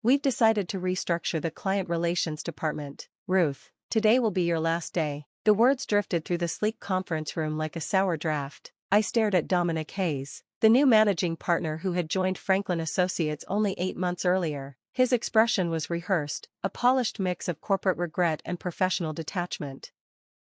We've decided to restructure the client relations department. Ruth, today will be your last day. The words drifted through the sleek conference room like a sour draft. I stared at Dominic Hayes, the new managing partner who had joined Franklin Associates only 8 months earlier. His expression was rehearsed, a polished mix of corporate regret and professional detachment.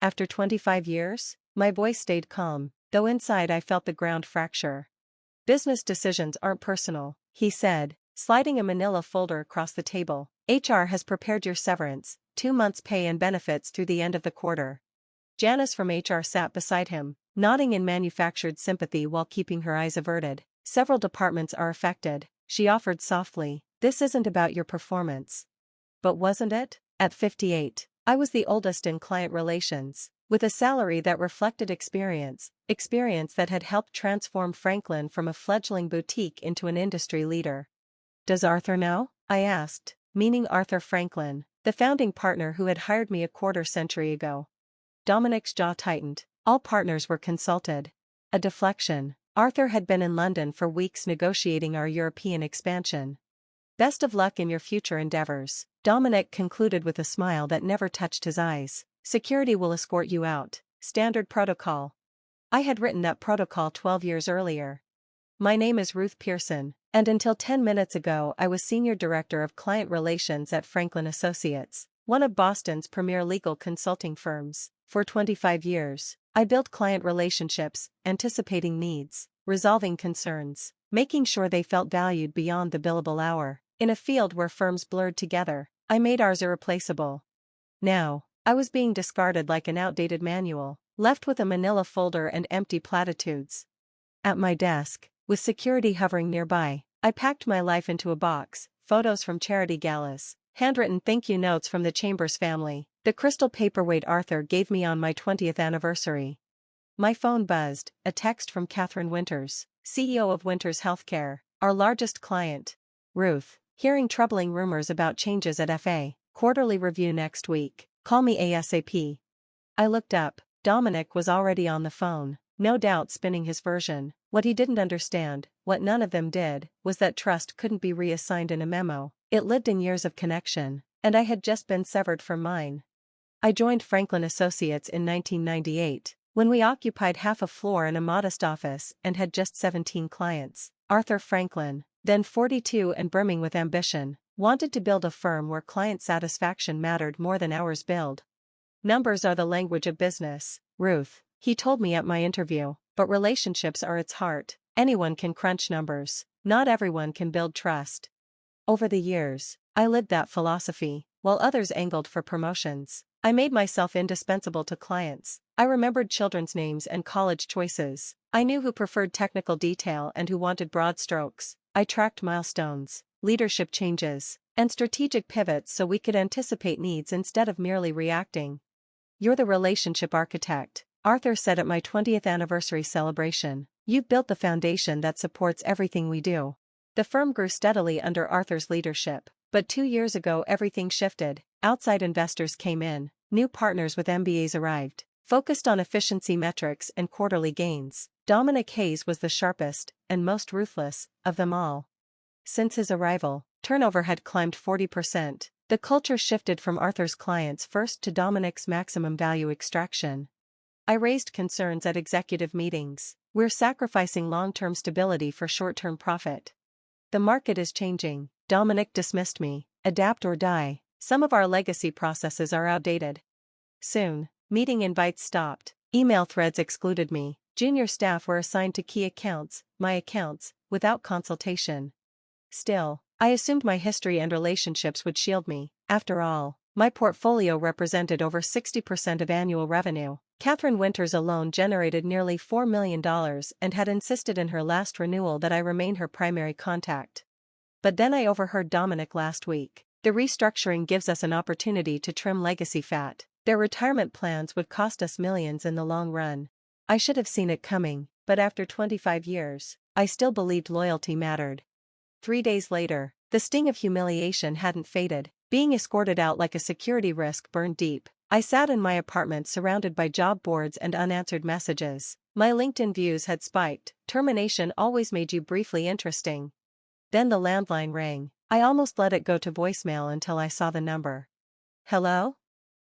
After 25 years? My voice stayed calm, though inside I felt the ground fracture. Business decisions aren't personal, he said, sliding a manila folder across the table. HR has prepared your severance, 2 months' pay and benefits through the end of the quarter. Janice from HR sat beside him, nodding in manufactured sympathy while keeping her eyes averted. Several departments are affected, she offered softly. This isn't about your performance. But wasn't it? At 58, I was the oldest in client relations, with a salary that reflected experience that had helped transform Franklin from a fledgling boutique into an industry leader. Does Arthur know? I asked, meaning Arthur Franklin, the founding partner who had hired me a quarter-century ago. Dominic's jaw tightened. All partners were consulted. A deflection. Arthur had been in London for weeks negotiating our European expansion. Best of luck in your future endeavors, Dominic concluded with a smile that never touched his eyes. Security will escort you out. Standard protocol. I had written that protocol 12 years earlier. My name is Ruth Pearson, and until 10 minutes ago I was Senior Director of Client Relations at Franklin Associates, one of Boston's premier legal consulting firms. For 25 years, I built client relationships, anticipating needs, resolving concerns, making sure they felt valued beyond the billable hour. In a field where firms blurred together, I made ours irreplaceable. Now, I was being discarded like an outdated manual, left with a manila folder and empty platitudes. At my desk, with security hovering nearby, I packed my life into a box, photos from charity galas, handwritten thank you notes from the Chambers family, the crystal paperweight Arthur gave me on my 20th anniversary. My phone buzzed, a text from Catherine Winters, CEO of Winters Healthcare, our largest client. Ruth, hearing troubling rumors about changes at FA, quarterly review next week, call me ASAP. I looked up, Dominic was already on the phone, no doubt spinning his version. What he didn't understand, what none of them did, was that trust couldn't be reassigned in a memo. It lived in years of connection, and I had just been severed from mine. I joined Franklin Associates in 1998, when we occupied half a floor in a modest office and had just 17 clients. Arthur Franklin, then 42 and brimming with ambition, wanted to build a firm where client satisfaction mattered more than hours billed. Numbers are the language of business, Ruth, he told me at my interview, but relationships are its heart. Anyone can crunch numbers, not everyone can build trust. Over the years, I lived that philosophy, while others angled for promotions. I made myself indispensable to clients. I remembered children's names and college choices. I knew who preferred technical detail and who wanted broad strokes. I tracked milestones, leadership changes, and strategic pivots so we could anticipate needs instead of merely reacting. You're the relationship architect, Arthur said at my 20th anniversary celebration. You've built the foundation that supports everything we do. The firm grew steadily under Arthur's leadership, but 2 years ago everything shifted. Outside investors came in, new partners with MBAs arrived, focused on efficiency metrics and quarterly gains. Dominic Hayes was the sharpest, and most ruthless, of them all. Since his arrival, turnover had climbed 40%. The culture shifted from Arthur's clients first to Dominic's maximum value extraction. I raised concerns at executive meetings. We're sacrificing long-term stability for short-term profit. The market is changing, Dominic dismissed me. Adapt or die. Some of our legacy processes are outdated. Soon, meeting invites stopped. Email threads excluded me. Junior staff were assigned to key accounts, my accounts, without consultation. Still, I assumed my history and relationships would shield me. After all, my portfolio represented over 60% of annual revenue. Catherine Winters alone generated nearly $4 million and had insisted in her last renewal that I remain her primary contact. But then I overheard Dominic last week. The restructuring gives us an opportunity to trim legacy fat. Their retirement plans would cost us millions in the long run. I should have seen it coming, but after 25 years, I still believed loyalty mattered. 3 days later, the sting of humiliation hadn't faded. Being escorted out like a security risk burned deep. I sat in my apartment surrounded by job boards and unanswered messages. My LinkedIn views had spiked. Termination always made you briefly interesting. Then the landline rang. I almost let it go to voicemail until I saw the number. Hello?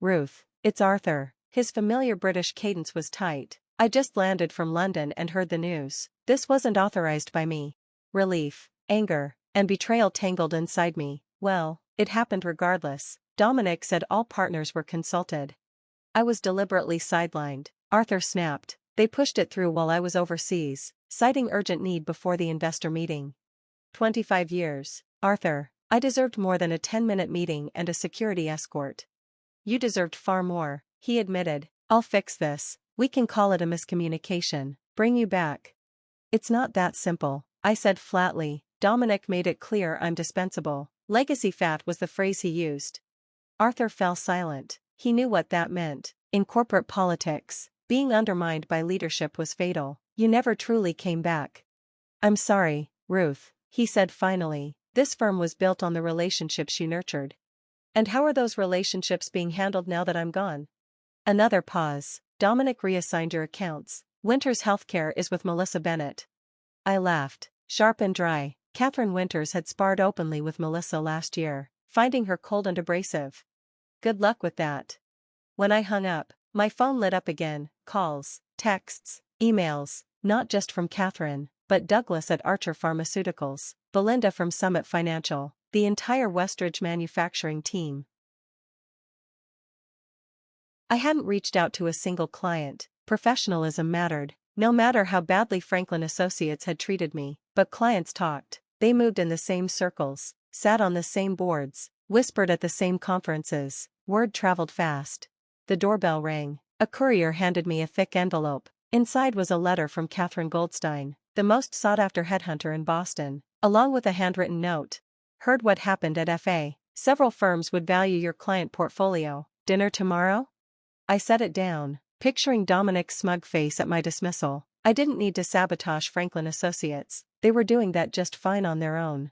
Ruth, it's Arthur. His familiar British cadence was tight. I just landed from London and heard the news. This wasn't authorized by me. Relief, anger, and betrayal tangled inside me. Well, it happened regardless. Dominic said all partners were consulted. I was deliberately sidelined. Arthur snapped. They pushed it through while I was overseas, citing urgent need before the investor meeting. 25 years. Arthur, I deserved more than a 10-minute meeting and a security escort. You deserved far more, he admitted. I'll fix this. We can call it a miscommunication. Bring you back. It's not that simple, I said flatly. Dominic made it clear I'm dispensable. Legacy fat was the phrase he used. Arthur fell silent. He knew what that meant. In corporate politics, being undermined by leadership was fatal. You never truly came back. I'm sorry, Ruth, he said finally. This firm was built on the relationships you nurtured. And how are those relationships being handled now that I'm gone? Another pause. Dominic reassigned your accounts. Winters Healthcare is with Melissa Bennett. I laughed. Sharp and dry. Catherine Winters had sparred openly with Melissa last year, finding her cold and abrasive. Good luck with that. When I hung up, my phone lit up again. Calls, texts, emails, not just from Catherine, but Douglas at Archer Pharmaceuticals, Belinda from Summit Financial, the entire Westridge manufacturing team. I hadn't reached out to a single client. Professionalism mattered, no matter how badly Franklin Associates had treated me. But clients talked. They moved in the same circles, sat on the same boards, whispered at the same conferences. Word traveled fast. The doorbell rang. A courier handed me a thick envelope. Inside was a letter from Catherine Goldstein, the most sought-after headhunter in Boston, along with a handwritten note. Heard what happened at FA. Several firms would value your client portfolio. Dinner tomorrow? I set it down, picturing Dominic's smug face at my dismissal. I didn't need to sabotage Franklin Associates. They were doing that just fine on their own.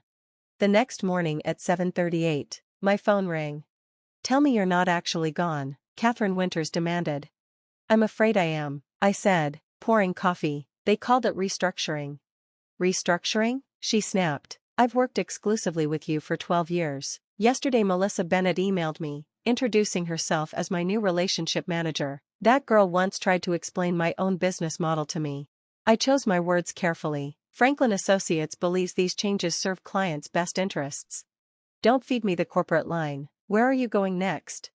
The next morning at 7:38, my phone rang. Tell me you're not actually gone, Catherine Winters demanded. I'm afraid I am, I said, pouring coffee. They called it restructuring. Restructuring? She snapped. I've worked exclusively with you for 12 years. Yesterday Melissa Bennett emailed me, introducing herself as my new relationship manager. That girl once tried to explain my own business model to me. I chose my words carefully. Franklin Associates believes these changes serve clients' best interests. Don't feed me the corporate line. Where are you going next?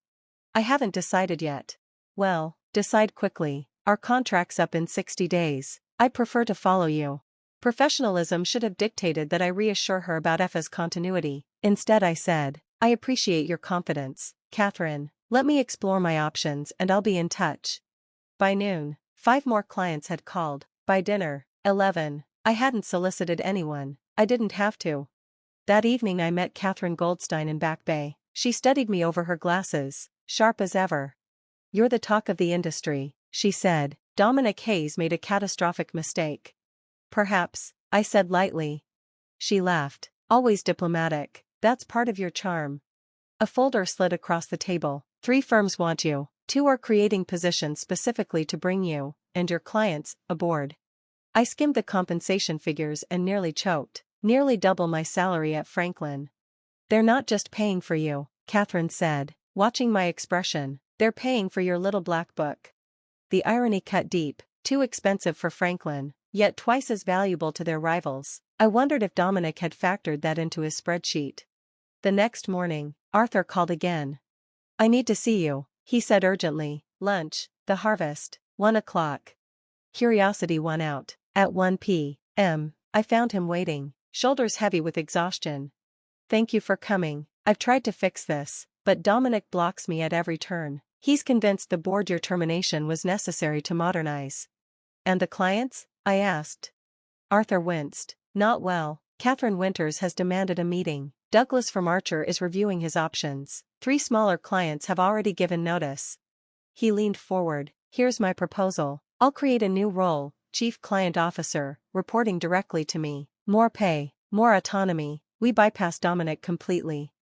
I haven't decided yet. Well, decide quickly. Our contract's up in 60 days. I'd prefer to follow you. Professionalism should have dictated that I reassure her about FA's continuity. Instead I said, I appreciate your confidence, Catherine. Let me explore my options and I'll be in touch. By noon, 5 more clients had called. By dinner, 11. I hadn't solicited anyone. I didn't have to. That evening I met Catherine Goldstein in Back Bay. She studied me over her glasses, sharp as ever. You're the talk of the industry, she said. Dominic Hayes made a catastrophic mistake. Perhaps, I said lightly. She laughed. Always diplomatic. That's part of your charm. A folder slid across the table. 3 firms want you. 2 are creating positions specifically to bring you, and your clients, aboard. I skimmed the compensation figures and nearly choked. Nearly double my salary at Franklin. They're not just paying for you, Catherine said, watching my expression. They're paying for your little black book. The irony cut deep. Too expensive for Franklin, yet twice as valuable to their rivals. I wondered if Dominic had factored that into his spreadsheet. The next morning, Arthur called again. I need to see you, he said urgently. Lunch, the Harvest, 1 o'clock. Curiosity won out. At 1 p.m., I found him waiting, shoulders heavy with exhaustion. Thank you for coming. I've tried to fix this, but Dominic blocks me at every turn. He's convinced the board your termination was necessary to modernize. And the clients? I asked. Arthur winced. Not well. Catherine Winters has demanded a meeting. Douglas from Archer is reviewing his options. 3 smaller clients have already given notice. He leaned forward. Here's my proposal. I'll create a new role, Chief Client Officer, reporting directly to me. More pay, more autonomy. We bypass Dominic completely.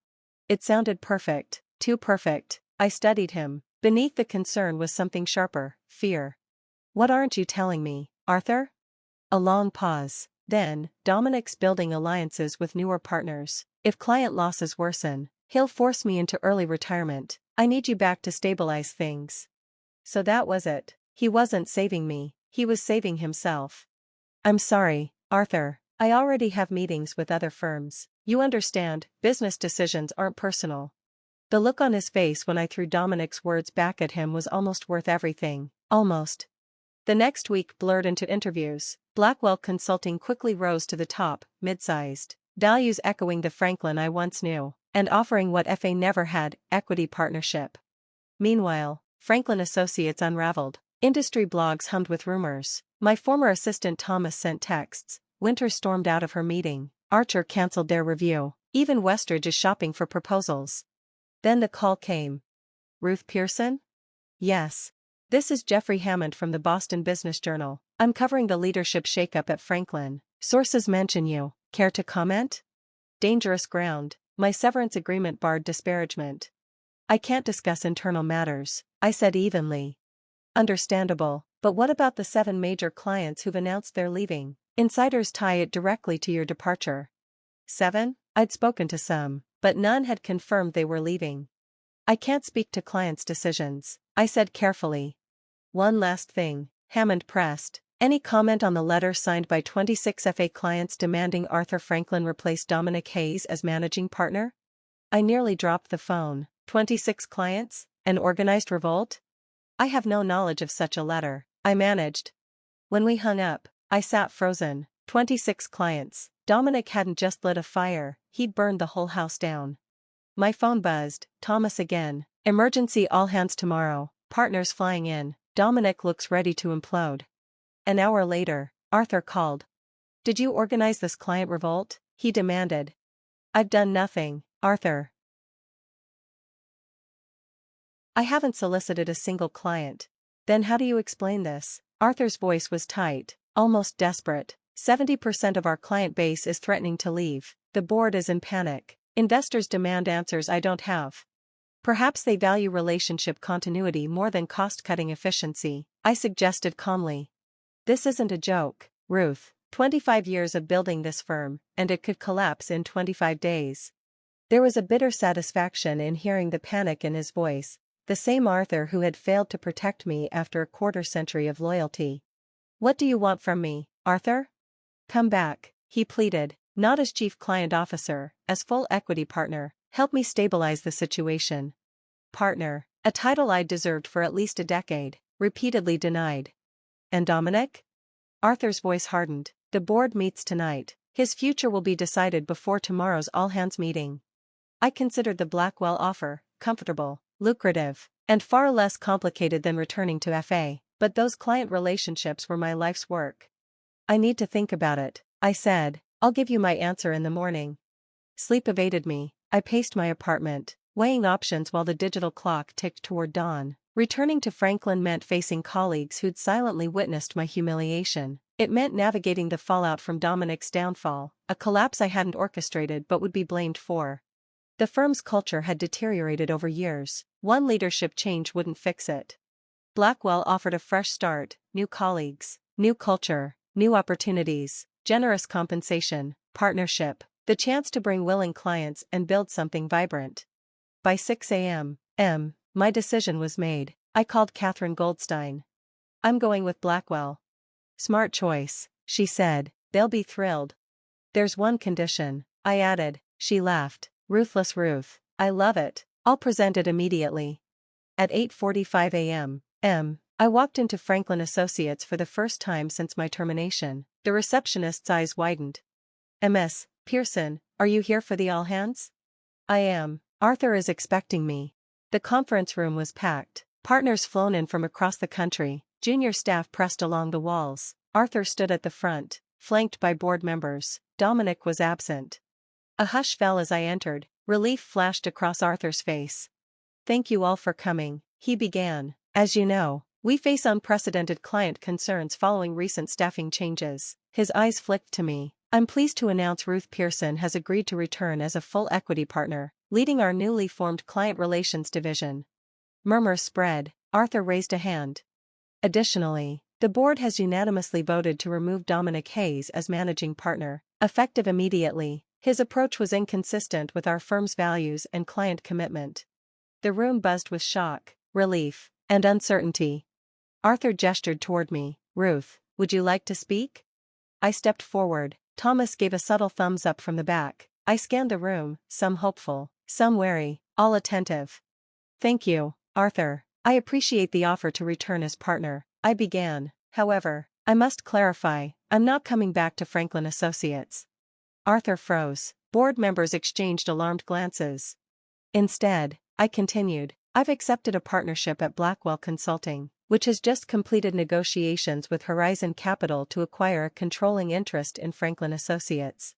It sounded perfect. Too perfect. I studied him. Beneath the concern was something sharper, fear. What aren't you telling me, Arthur? A long pause. Then, Dominic's building alliances with newer partners. If client losses worsen, he'll force me into early retirement. I need you back to stabilize things. So that was it. He wasn't saving me, he was saving himself. I'm sorry, Arthur. I already have meetings with other firms. You understand, business decisions aren't personal. The look on his face when I threw Dominic's words back at him was almost worth everything. Almost. The next week blurred into interviews. Blackwell Consulting quickly rose to the top, mid-sized, values echoing the Franklin I once knew, and offering what FA never had, equity partnership. Meanwhile, Franklin Associates unraveled. Industry blogs hummed with rumors. My former assistant Thomas sent texts. Winter stormed out of her meeting. Archer cancelled their review. Even Westridge is shopping for proposals. Then the call came. Ruth Pearson? Yes. This is Jeffrey Hammond from the Boston Business Journal. I'm covering the leadership shakeup at Franklin. Sources mention you. Care to comment? Dangerous ground. My severance agreement barred disparagement. I can't discuss internal matters, I said evenly. Understandable, but what about the 7 major clients who've announced they're leaving? Insiders tie it directly to your departure. 7? I'd spoken to some, but none had confirmed they were leaving. I can't speak to clients' decisions, I said carefully. One last thing, Hammond pressed. Any comment on the letter signed by 26 FA clients demanding Arthur Franklin replace Dominic Hayes as managing partner? I nearly dropped the phone. 26 clients? An organized revolt? I have no knowledge of such a letter, I managed. When we hung up, I sat frozen. 26 clients. Dominic hadn't just lit a fire, he'd burned the whole house down. My phone buzzed. Thomas again. Emergency all hands tomorrow. Partners flying in. Dominic looks ready to implode. An hour later, Arthur called. Did you organize this client revolt? He demanded. I've done nothing, Arthur. I haven't solicited a single client. Then how do you explain this? Arthur's voice was tight, almost desperate. 70% of our client base is threatening to leave. The board is in panic. Investors demand answers I don't have. Perhaps they value relationship continuity more than cost-cutting efficiency, I suggested calmly. This isn't a joke, Ruth. 25 years of building this firm, and it could collapse in 25 days. There was a bitter satisfaction in hearing the panic in his voice, the same Arthur who had failed to protect me after a quarter-century of loyalty. What do you want from me, Arthur? Come back, he pleaded, not as chief client officer, as full equity partner. Help me stabilize the situation. Partner, a title I'd deserved for at least a decade, repeatedly denied. And Dominic? Arthur's voice hardened. The board meets tonight. His future will be decided before tomorrow's all-hands meeting. I considered the Blackwell offer comfortable, lucrative, and far less complicated than returning to FA, but those client relationships were my life's work. I need to think about it, I said. I'll give you my answer in the morning. Sleep evaded me. I paced my apartment, weighing options while the digital clock ticked toward dawn. Returning to Franklin meant facing colleagues who'd silently witnessed my humiliation. It meant navigating the fallout from Dominic's downfall, a collapse I hadn't orchestrated but would be blamed for. The firm's culture had deteriorated over years. One leadership change wouldn't fix it. Blackwell offered a fresh start, new colleagues, new culture, new opportunities, generous compensation, partnership, the chance to bring willing clients and build something vibrant. By 6 a.m., my decision was made. I called Catherine Goldstein. I'm going with Blackwell. Smart choice, she said. They'll be thrilled. There's one condition, I added. She laughed. Ruthless Ruth. I love it. I'll present it immediately. At 8:45 a.m., I walked into Franklin Associates for the first time since my termination. The receptionist's eyes widened. Ms. Pearson, are you here for the all-hands? I am. Arthur is expecting me. The conference room was packed. Partners flown in from across the country. Junior staff pressed along the walls. Arthur stood at the front, flanked by board members. Dominic was absent. A hush fell as I entered. Relief flashed across Arthur's face. Thank you all for coming, he began. As you know, we face unprecedented client concerns following recent staffing changes. His eyes flicked to me. I'm pleased to announce Ruth Pearson has agreed to return as a full equity partner, leading our newly formed client relations division. Murmurs spread. Arthur raised a hand. Additionally, the board has unanimously voted to remove Dominic Hayes as managing partner, effective immediately. His approach was inconsistent with our firm's values and client commitment. The room buzzed with shock, relief, and uncertainty. Arthur gestured toward me. "Ruth, would you like to speak?" I stepped forward. Thomas gave a subtle thumbs up from the back. I scanned the room, some hopeful, some wary, all attentive. "Thank you, Arthur. I appreciate the offer to return as partner," I began. "However, I must clarify, I'm not coming back to Franklin Associates." Arthur froze. Board members exchanged alarmed glances. "Instead," I continued, "I've accepted a partnership at Blackwell Consulting, which has just completed negotiations with Horizon Capital to acquire a controlling interest in Franklin Associates."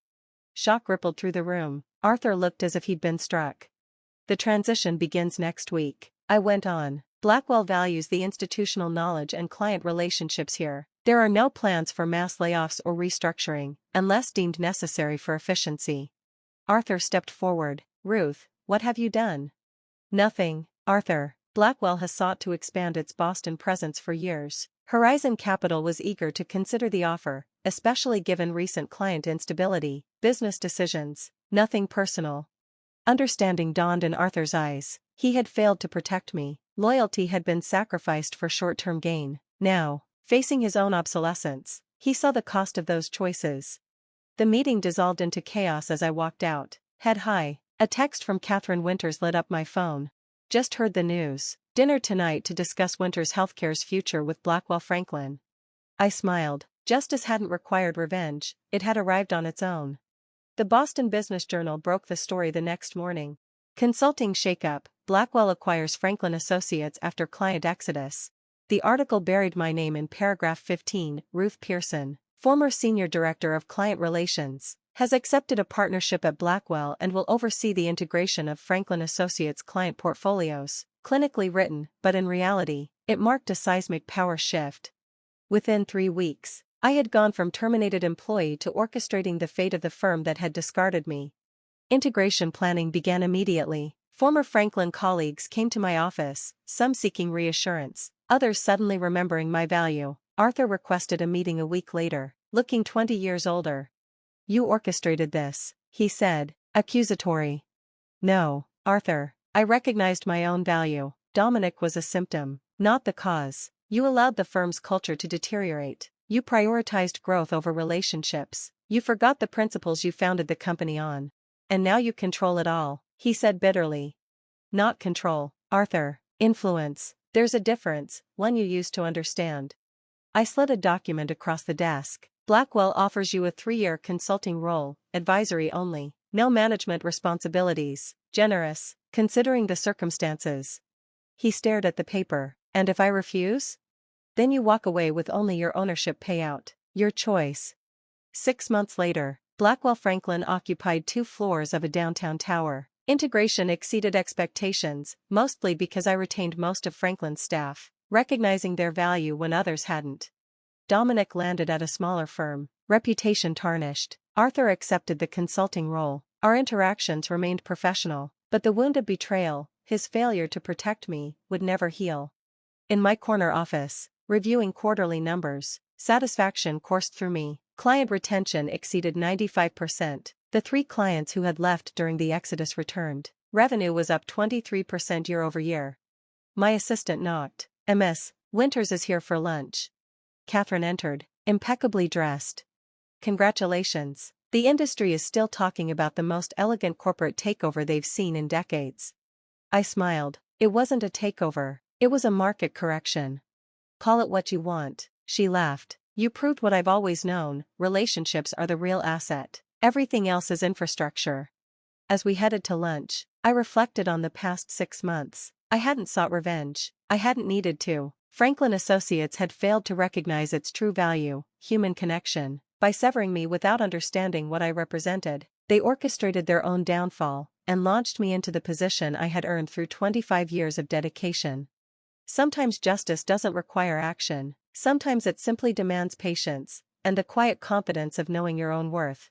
Shock rippled through the room. Arthur looked as if he'd been struck. "The transition begins next week," I went on. "Blackwell values the institutional knowledge and client relationships here. There are no plans for mass layoffs or restructuring, unless deemed necessary for efficiency." Arthur stepped forward. "Ruth, what have you done?" "Nothing, Arthur. Blackwell has sought to expand its Boston presence for years. Horizon Capital was eager to consider the offer, especially given recent client instability. Business decisions, nothing personal." Understanding dawned in Arthur's eyes. He had failed to protect me. Loyalty had been sacrificed for short-term gain. Now, facing his own obsolescence, he saw the cost of those choices. The meeting dissolved into chaos as I walked out. Head high, a text from Catherine Winters lit up my phone. "Just heard the news. Dinner tonight to discuss Winters Healthcare's future with Blackwell Franklin." I smiled. Justice hadn't required revenge, it had arrived on its own. The Boston Business Journal broke the story the next morning. "Consulting shakeup, Blackwell acquires Franklin Associates after client exodus." The article buried my name in paragraph 15. "Ruth Pearson, former Senior Director of Client Relations, has accepted a partnership at Blackwell and will oversee the integration of Franklin Associates' client portfolios." Clinically written, but in reality, it marked a seismic power shift. Within 3 weeks, I had gone from terminated employee to orchestrating the fate of the firm that had discarded me. Integration planning began immediately. Former Franklin colleagues came to my office, some seeking reassurance, others suddenly remembering my value. Arthur requested a meeting a week later, looking 20 years older. "You orchestrated this," he said, accusatory. "No, Arthur. I recognized my own value. Dominic was a symptom, not the cause. You allowed the firm's culture to deteriorate. You prioritized growth over relationships. You forgot the principles you founded the company on. And now you control it all," he said bitterly. "Not control, Arthur. Influence. There's a difference, one you used to understand." I slid a document across the desk. "Blackwell offers you a 3-year consulting role, advisory only. No management responsibilities. Generous, considering the circumstances." He stared at the paper. "And if I refuse?" "Then you walk away with only your ownership payout. Your choice." 6 months later, Blackwell Franklin occupied 2 floors of a downtown tower. Integration exceeded expectations, mostly because I retained most of Franklin's staff, recognizing their value when others hadn't. Dominic landed at a smaller firm, reputation tarnished. Arthur accepted the consulting role. Our interactions remained professional, but the wound of betrayal, his failure to protect me, would never heal. In my corner office, reviewing quarterly numbers, satisfaction coursed through me. Client retention exceeded 95%. The 3 clients who had left during the exodus returned. Revenue was up 23% year over year. My assistant knocked. "Miss Winters is here for lunch." Catherine entered, impeccably dressed. "Congratulations. The industry is still talking about the most elegant corporate takeover they've seen in decades." I smiled. "It wasn't a takeover, it was a market correction." "Call it what you want," she laughed. "You proved what I've always known, relationships are the real asset. Everything else is infrastructure." As we headed to lunch, I reflected on the past 6 months. I hadn't sought revenge. I hadn't needed to. Franklin Associates had failed to recognize its true value, human connection. By severing me without understanding what I represented, they orchestrated their own downfall, and launched me into the position I had earned through 25 years of dedication. Sometimes justice doesn't require action, sometimes it simply demands patience, and the quiet confidence of knowing your own worth.